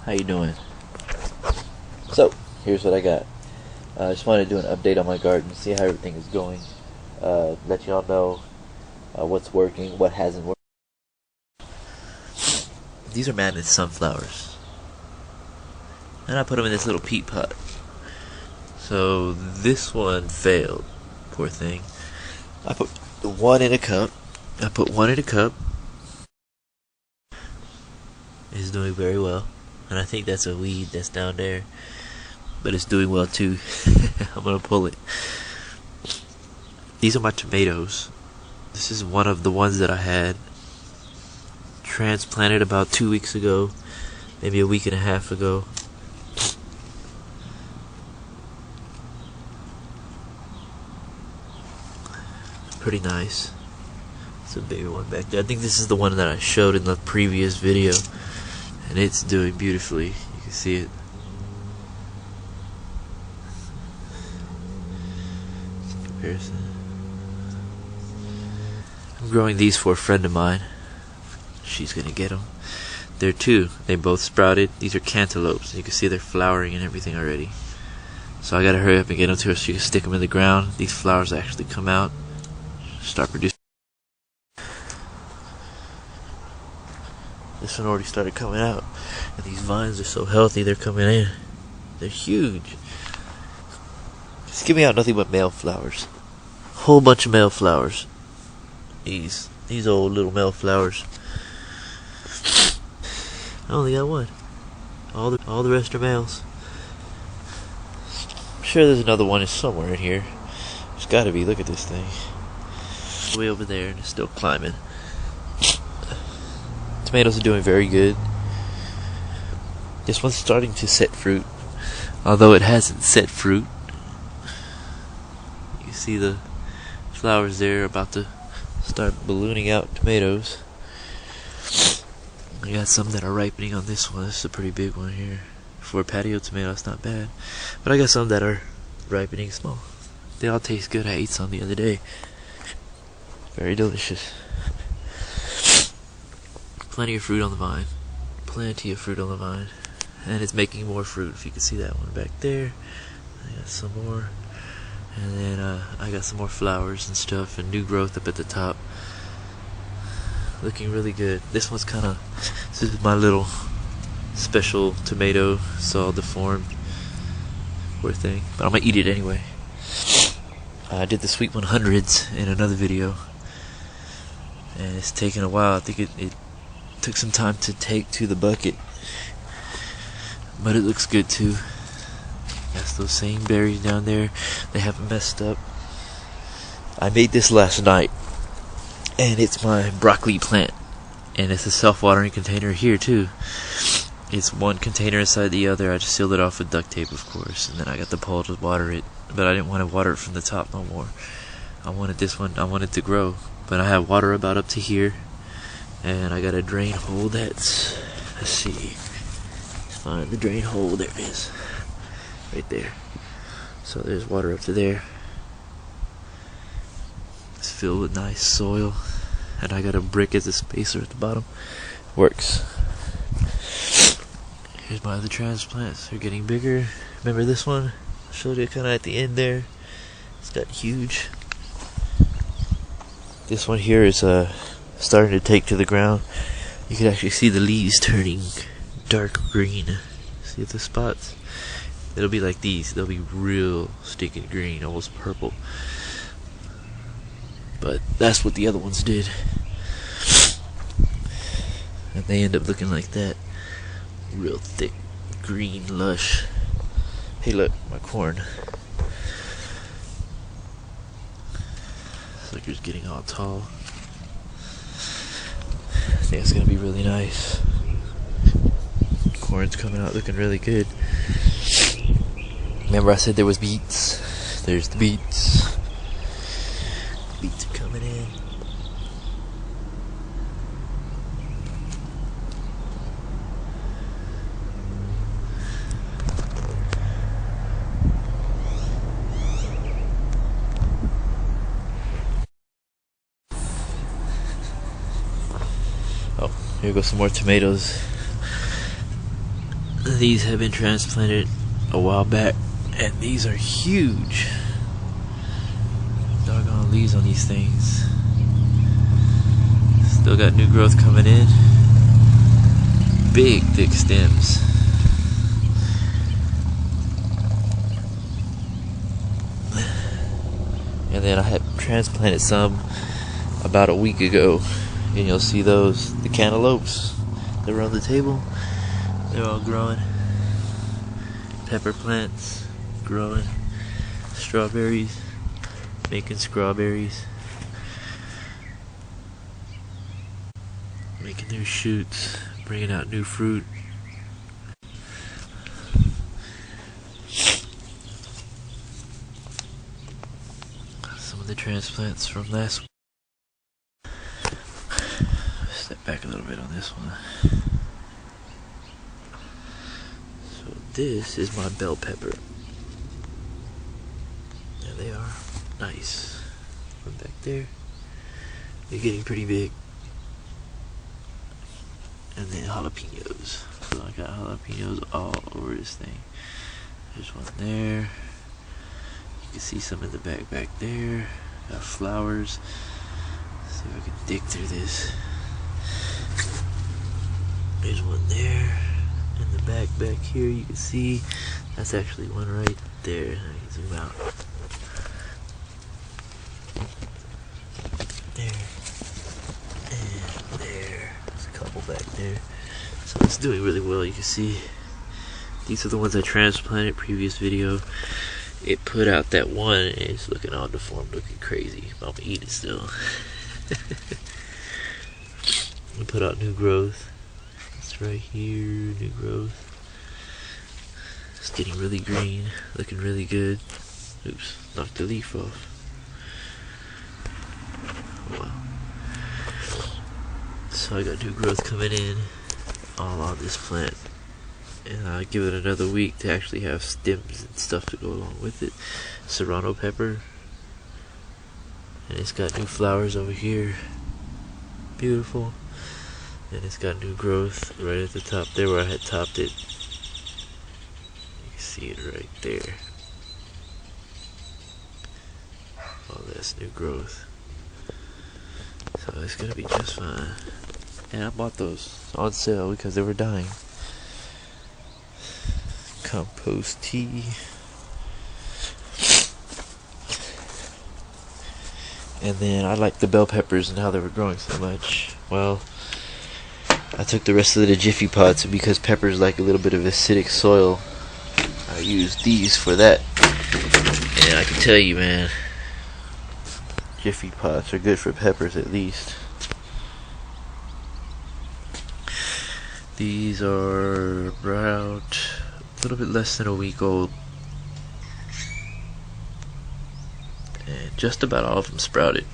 How you doing? So, here's what I got. I just wanted to do an update on my garden, see how everything is going. Let y'all know what's working, what hasn't worked. These are madness sunflowers. And I put them in this little peat pot. So, this one failed. Poor thing. I put one in a cup. It's doing very well. And I think that's a weed that's down there. But it's doing well too. I'm gonna pull it. These are my tomatoes. This is one of the ones that I had transplanted about 2 weeks ago, maybe a week and a half ago. Pretty nice. It's a bigger one back there. I think this is the one that I showed in the previous video, and it's doing beautifully. You can see it. Comparison. I'm growing these for a friend of mine. She's gonna get them. They're two. They both sprouted. These are cantaloupes. You can see they're flowering and everything already. So I gotta hurry up and get them to her so you can stick them in the ground. These flowers actually come out, start producing. This one already started coming out, and these vines are so healthy. They're coming in. They're huge. Just give me out nothing but male flowers. Whole bunch of male flowers. These old little male flowers. I only got one. All the rest are males. I'm sure there's another one somewhere in here. There's got to be. Look at this thing. Way over there, and it's still climbing. Tomatoes are doing very good. This one's starting to set fruit, although it hasn't set fruit. You see the flowers there about to start ballooning out tomatoes. I got some that are ripening on this one. This is a pretty big one here. For a patio tomato, it's not bad. But I got some that are ripening small. They all taste good. I ate some the other day. Very delicious. Plenty of fruit on the vine. And it's making more fruit. If you can see that one back there. I got some more. And then I got some more flowers and stuff and new growth up at the top. Looking really good. This is my little special tomato. It's all deformed. Poor thing. But I'm gonna eat it anyway. I did the Sweet 100s in another video. And it's taken a while. I think it took some time to take to the bucket. But it looks good too. That's those same berries down there. They haven't messed up. I made this last night. And it's my broccoli plant. And it's a self-watering container here too. It's one container inside the other. I just sealed it off with duct tape, of course. And then I got the pole to water it. But I didn't want to water it from the top no more. I wanted to grow. But I have water about up to here. And I got a drain hole that's... Let's see. Find the drain hole. There it is. Right there. So there's water up to there. It's filled with nice soil, and I got a brick as a spacer at the bottom. Works. Here's my other transplants. They're getting bigger. Remember this one? I showed you kind of at the end there. It's got huge. This one here is starting to take to the ground. You can actually see the leaves turning dark green. See the spots? It'll be like these. They'll be real stinking green, almost purple. But that's what the other ones did. And they end up looking like that. Real thick, green, lush. Hey look, my corn. Sucker's getting all tall. I think it's gonna be really nice. Corn's coming out looking really good. Remember I said there was beets? There's the beets. Beets are coming in. Oh, here goes some more tomatoes. These have been transplanted a while back, and these are huge. Doggone leaves on these things. Still got new growth coming in. Big, thick stems. And then I had transplanted some about a week ago, and you'll see those, the cantaloupes that were on the table. They're all growing. Pepper plants growing. Strawberries, making strawberries, making new shoots, bringing out new fruit. Some of the transplants from last week. Step back a little bit on this one. So this is my bell pepper. There they are. Nice. One back there. They're getting pretty big. And then jalapenos. So I got jalapenos all over this thing. There's one there. You can see some in the back there. Got flowers. Let's see if I can dig through this. There's one there. In the back here you can see that's actually one right there. I can zoom out. There. And there. There's a couple back there. So it's doing really well. You can see these are the ones I transplanted previous video. It put out that one and it's looking all deformed, looking crazy. But I'm gonna eat it still. We put out new growth. It's right here, new growth. It's getting really green, looking really good. Oops, knocked the leaf off. Wow. So I got new growth coming in all on this plant. And I'll give it another week to actually have stems and stuff to go along with it. Serrano pepper. And it's got new flowers over here. Beautiful. And it's got new growth right at the top there where I had topped it. You can see it right there. Oh, that's new growth. So it's gonna be just fine. And I bought those on sale because they were dying. Compost tea. And then I liked the bell peppers and how they were growing so much. Well, I took the rest of the Jiffy pots, and because peppers like a little bit of acidic soil, I used these for that. And I can tell you, man, Jiffy pots are good for peppers at least. These are about a little bit less than a week old. And just about all of them sprouted.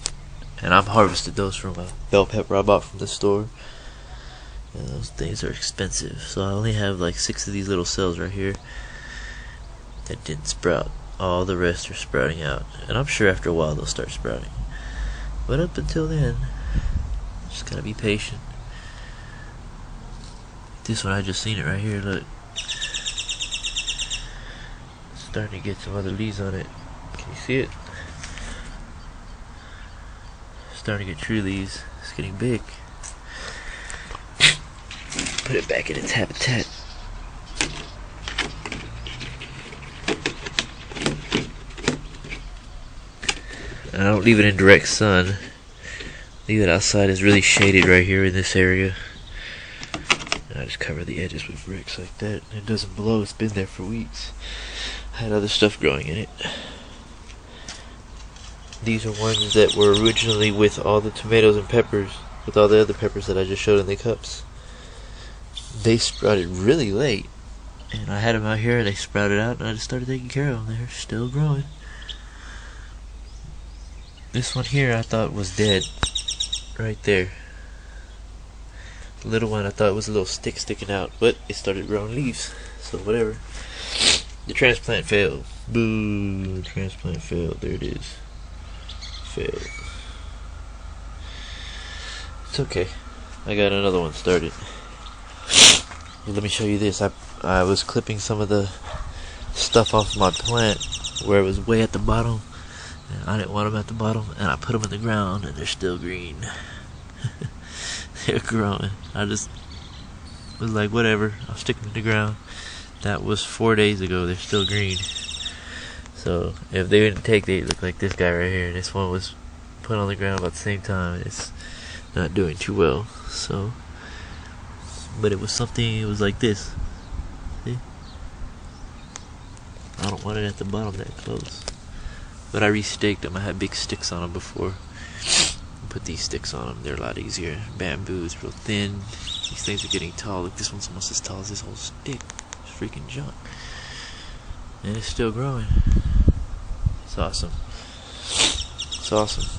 And I've harvested those from a bell pepper I bought from the store. And those things are expensive. So I only have like 6 of these little cells right here that didn't sprout. All the rest are sprouting out. And I'm sure after a while they'll start sprouting. But up until then, just gotta be patient. This one, I just seen it right here, look. Starting to get some other leaves on it. Can you see it? Starting to get true leaves. It's getting big. Put it back in its habitat. And I don't leave it in direct sun. Leave it outside. It's really shaded right here in this area. And I just cover the edges with bricks like that. And it doesn't blow. It's been there for weeks. I had other stuff growing in it. These are ones that were originally with all the tomatoes and peppers, with all the other peppers that I just showed in the cups. They sprouted really late, and I had them out here. They sprouted out, and I just started taking care of them. They're still growing. This one here I thought was dead, right there. The little one I thought was a little stick sticking out, but it started growing leaves, so whatever. The transplant failed. Boo! Transplant failed. There it is. Failed. It's okay. I got another one started. Here, let me show you this. I was clipping some of the stuff off my plant where it was way at the bottom, and I didn't want them at the bottom, and I put them in the ground, and they're still green. They're growing. I just was like, whatever, I'll stick them in the ground. That was 4 days ago. They're still green. So if they didn't take, they look like this guy right here. This one was put on the ground about the same time. It's not doing too well. So, but it was something. It was like this. See? I don't want it at the bottom that close. But I re-staked them. I had big sticks on them before. Put these sticks on them. They're a lot easier. Bamboo is real thin. These things are getting tall. Look, this one's almost as tall as this whole stick. It's freaking junk. And it's still growing. It's awesome. It's awesome.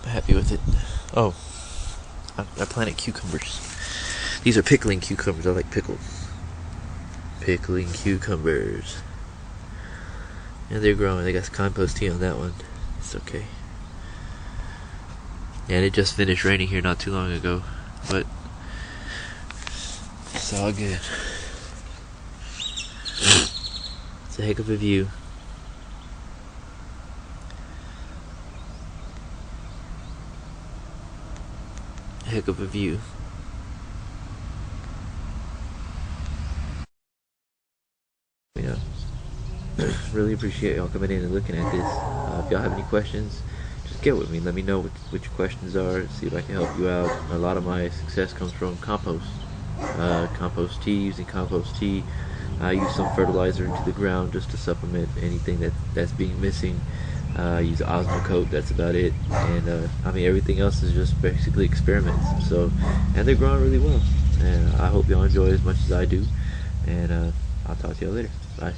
I'm happy with it. Oh, I planted cucumbers. These are pickling cucumbers. I like pickled. Pickling cucumbers. And they're growing. They got compost tea on that one. It's okay. And it just finished raining here not too long ago. But it's all good. It's a heck of a view. Heck of a view. Yeah. Really appreciate y'all coming in and looking at this. If y'all have any questions, just get with me. Let me know what your questions are. See if I can help you out. A lot of my success comes from compost. Compost tea, using compost tea. I use some fertilizer into the ground just to supplement anything that's being missing. I use Osmocote, that's about it. And I mean, everything else is just basically experiments. So, and they're growing really well. And I hope y'all enjoy it as much as I do. And I'll talk to y'all later. Bye.